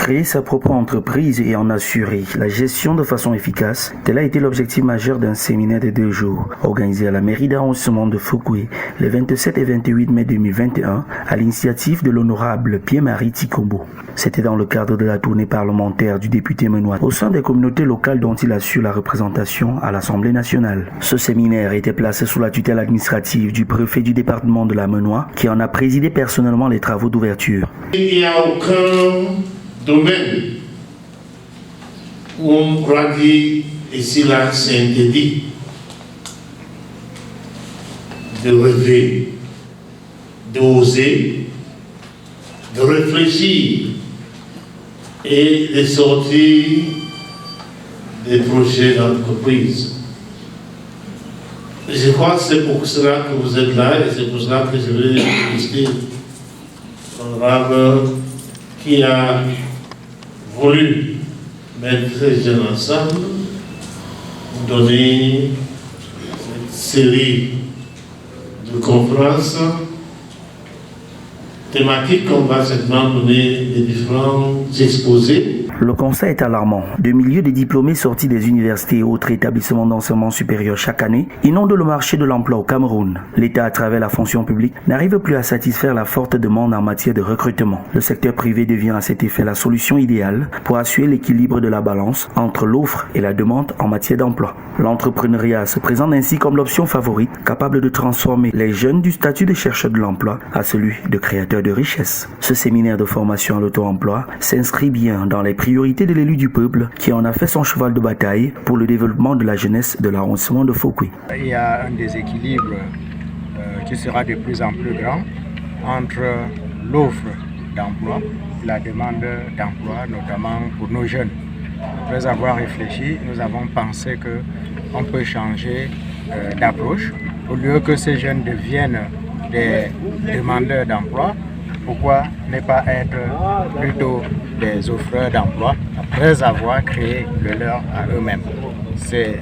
créer sa propre entreprise et en assurer la gestion de façon efficace, tel a été l'objectif majeur d'un séminaire de 2 jours organisé à la mairie d'arrondissement de Fouquier les 27 et 28 mai 2021 à l'initiative de l'honorable Pierre-Marie Tikombo. C'était dans le cadre de la tournée parlementaire du député menois au sein des communautés locales dont il assure la représentation à l'Assemblée nationale. Ce séminaire était placé sous la tutelle administrative du préfet du département de la Menois qui en a présidé personnellement les travaux d'ouverture. Il n'y a aucun domaine où on pourra dire, ici là c'est interdit, de rêver, d'oser, de réfléchir et de sortir des projets d'entreprise. Je crois que c'est pour cela que vous êtes là et c'est pour cela que je vais féliciter l'honorable qui a voulu mettre ces jeunes ensemble, donner cette série de conférences thématiques qu'on va certainement donner des différents exposés. Le constat est alarmant. 2 milliers de diplômés sortis des universités et autres établissements d'enseignement supérieur chaque année inondent le marché de l'emploi au Cameroun. L'État, à travers la fonction publique, n'arrive plus à satisfaire la forte demande en matière de recrutement. Le secteur privé devient à cet effet la solution idéale pour assurer l'équilibre de la balance entre l'offre et la demande en matière d'emploi. L'entrepreneuriat se présente ainsi comme l'option favorite, capable de transformer les jeunes du statut de chercheur de l'emploi à celui de créateur de richesse. Ce séminaire de formation à l'auto-emploi s'inscrit bien dans les priorité de l'élu du peuple qui en a fait son cheval de bataille pour le développement de la jeunesse de l'arrondissement de Fouquier. Il y a un déséquilibre qui sera de plus en plus grand entre l'offre d'emploi et la demande d'emploi, notamment pour nos jeunes. Après avoir réfléchi, nous avons pensé qu'on peut changer d'approche. Au lieu que ces jeunes deviennent des demandeurs d'emploi, pourquoi ne pas être plutôt des offreurs d'emploi après avoir créé le leur à eux-mêmes? C'est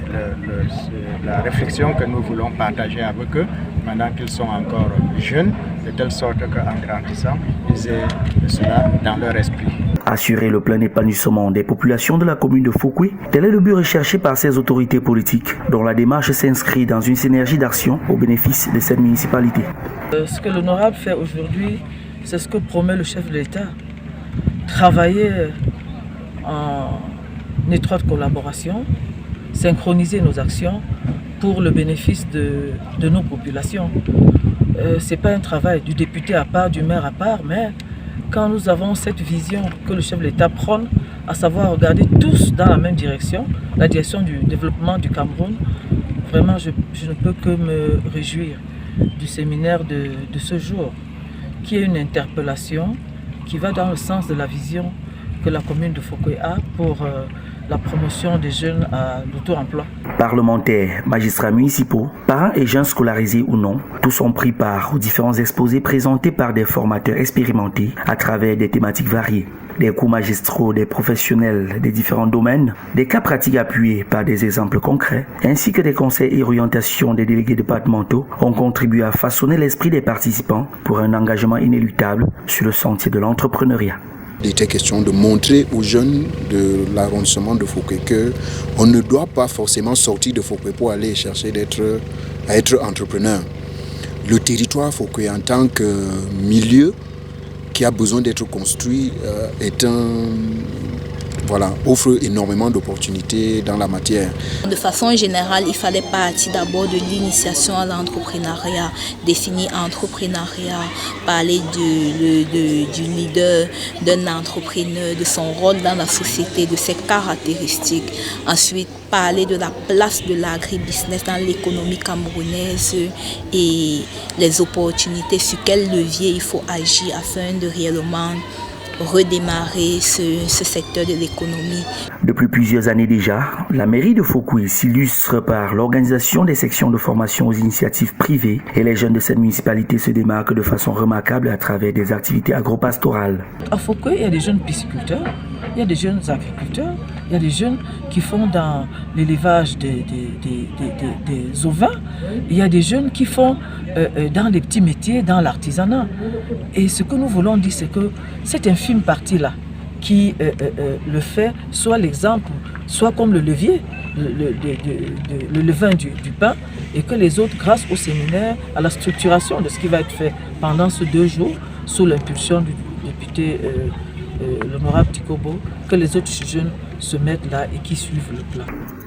la réflexion que nous voulons partager avec eux pendant qu'ils sont encore jeunes, de telle sorte qu'en grandissant, ils aient cela dans leur esprit. Assurer le plein épanouissement des populations de la commune de Fouquier, tel est le but recherché par ces autorités politiques, dont la démarche s'inscrit dans une synergie d'action au bénéfice de cette municipalité. Ce que l'honorable fait aujourd'hui, c'est ce que promet le chef de l'État. Travailler en étroite collaboration, synchroniser nos actions pour le bénéfice de nos populations. Ce n'est pas un travail du député à part, du maire à part, mais quand nous avons cette vision que le chef de l'État prône, à savoir regarder tous dans la même direction, la direction du développement du Cameroun, vraiment je ne peux que me réjouir du séminaire de ce jour, qui est une interpellation qui va dans le sens de la vision que la commune de Fouquier a pour la promotion des jeunes à l'auto-emploi. Parlementaires, magistrats municipaux, parents et jeunes scolarisés ou non, tous ont pris part aux différents exposés présentés par des formateurs expérimentés à travers des thématiques variées. Des cours magistraux des professionnels des différents domaines, des cas pratiques appuyés par des exemples concrets, ainsi que des conseils et orientations des délégués départementaux ont contribué à façonner l'esprit des participants pour un engagement inéluctable sur le sentier de l'entrepreneuriat. Il était question de montrer aux jeunes de l'arrondissement de Fouquier qu'on ne doit pas forcément sortir de Fouquier pour aller chercher à être entrepreneur. Le territoire Fouquier en tant que milieu qui a besoin d'être construit offre énormément d'opportunités dans la matière. De façon générale, il fallait partir d'abord de l'initiation à l'entrepreneuriat, définir entrepreneuriat, parler du leader, d'un entrepreneur, de son rôle dans la société, de ses caractéristiques. Ensuite, parler de la place de l'agribusiness dans l'économie camerounaise et les opportunités, sur quel levier il faut agir afin de réellement redémarrer ce secteur de l'économie. Depuis plusieurs années déjà, la mairie de Fouquier s'illustre par l'organisation des sections de formation aux initiatives privées et les jeunes de cette municipalité se démarquent de façon remarquable à travers des activités agropastorales. À Fouquier, il y a des jeunes pisciculteurs, il y a des jeunes agriculteurs, il y a des jeunes qui font dans l'élevage des ovins, il y a des jeunes qui font dans les petits métiers, dans l'artisanat. Et ce que nous voulons dire, c'est que cette infime partie-là, qui le fait soit l'exemple, soit comme le levier, le levain du pain, et que les autres, grâce au séminaire, à la structuration de ce qui va être fait pendant ces 2 jours, sous l'impulsion du député l'honorable Tikobo, que les autres jeunes se mettent là et qui suivent le plan.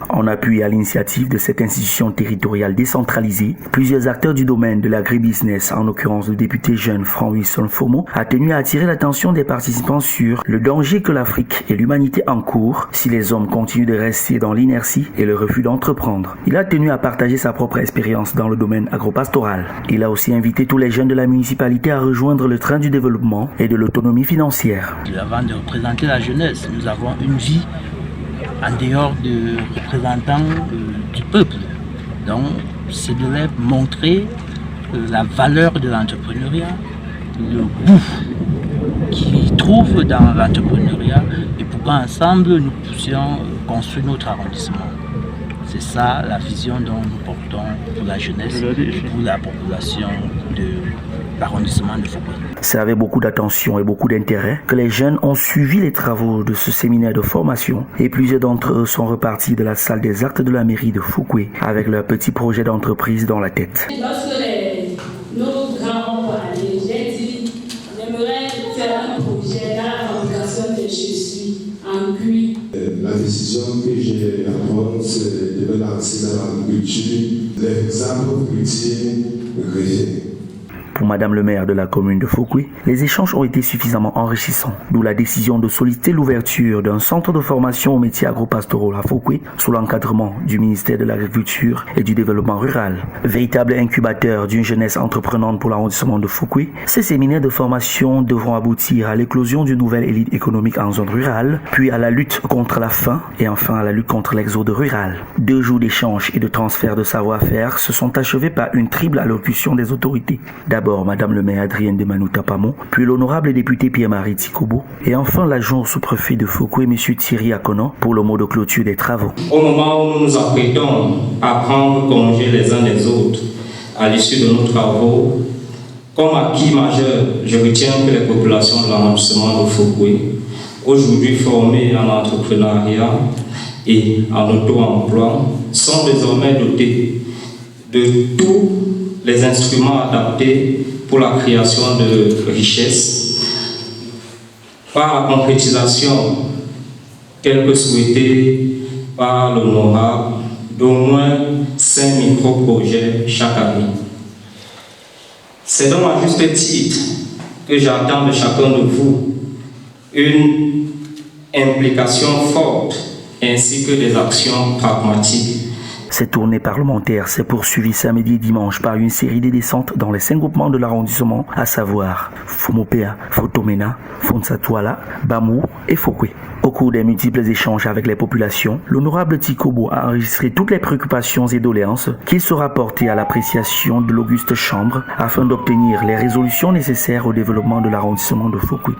En appui à l'initiative de cette institution territoriale décentralisée, plusieurs acteurs du domaine de l'agribusiness, en l'occurrence le député jeune Franck Solfomo, a tenu à attirer l'attention des participants sur le danger que l'Afrique et l'humanité encourent si les hommes continuent de rester dans l'inertie et le refus d'entreprendre. Il a tenu à partager sa propre expérience dans le domaine agropastoral. Il a aussi invité tous les jeunes de la municipalité à rejoindre le train du développement et de l'autonomie financière. Avant de représenter la jeunesse, nous avons une vie en dehors de représentants du peuple. Donc, c'est de leur montrer la valeur de l'entrepreneuriat, le goût qu'ils trouvent dans l'entrepreneuriat et pour qu'ensemble nous puissions construire notre arrondissement. C'est ça la vision dont nous portons pour la jeunesse et pour la population de l'arrondissement de Fouquet. C'est avec beaucoup d'attention et beaucoup d'intérêt que les jeunes ont suivi les travaux de ce séminaire de formation et plusieurs d'entre eux sont repartis de la salle des actes de la mairie de Fouquet avec leur petit projet d'entreprise dans la tête. Lorsque nos grands ont parlé, j'ai dit, j'aimerais faire un projet dans la fabrication des chaussures en cuir. La décision que j'ai à prendre, c'est de me lancer dans l'agriculture, les arbres fruitiers greffés. Pour Madame le maire de la commune de Fouquet, les échanges ont été suffisamment enrichissants, d'où la décision de solliciter l'ouverture d'un centre de formation aux métiers agropastoraux à Fouquet sous l'encadrement du ministère de l'Agriculture et du Développement rural. Véritable incubateur d'une jeunesse entreprenante pour l'arrondissement de Fouquet, ces séminaires de formation devront aboutir à l'éclosion d'une nouvelle élite économique en zone rurale, puis à la lutte contre la faim et enfin à la lutte contre l'exode rural. 2 jours d'échanges et de transfert de savoir-faire se sont achevés par une triple allocution des autorités. D'abord, Madame le maire Adrienne de Manutapamo, puis l'honorable député Pierre-Marie Tikobo, et enfin l'adjoint sous-préfet de Fouquet, M. Thierry Akono, pour le mot de clôture des travaux. Au moment où nous nous apprêtons à prendre congé les uns des autres, à l'issue de nos travaux, comme acquis majeur, je retiens que les populations de l'arrondissement de Fouquet, aujourd'hui formées en entrepreneuriat et en auto-emploi, sont désormais dotées de tous les instruments adaptés pour la création de richesses par la concrétisation, telle que souhaitée par l'honorable, d'au moins 5 micro-projets chaque année. C'est donc à juste titre que j'attends de chacun de vous une implication forte ainsi que des actions pragmatiques. Cette tournée parlementaire s'est poursuivie samedi et dimanche par une série de descentes dans les 5 groupements de l'arrondissement, à savoir Fumopea, Fotomena, Fonsatuala, Bamou et Fouquet. Au cours des multiples échanges avec les populations, l'honorable Tikobo a enregistré toutes les préoccupations et doléances qu'il sera porté à l'appréciation de l'auguste chambre afin d'obtenir les résolutions nécessaires au développement de l'arrondissement de Fouquet.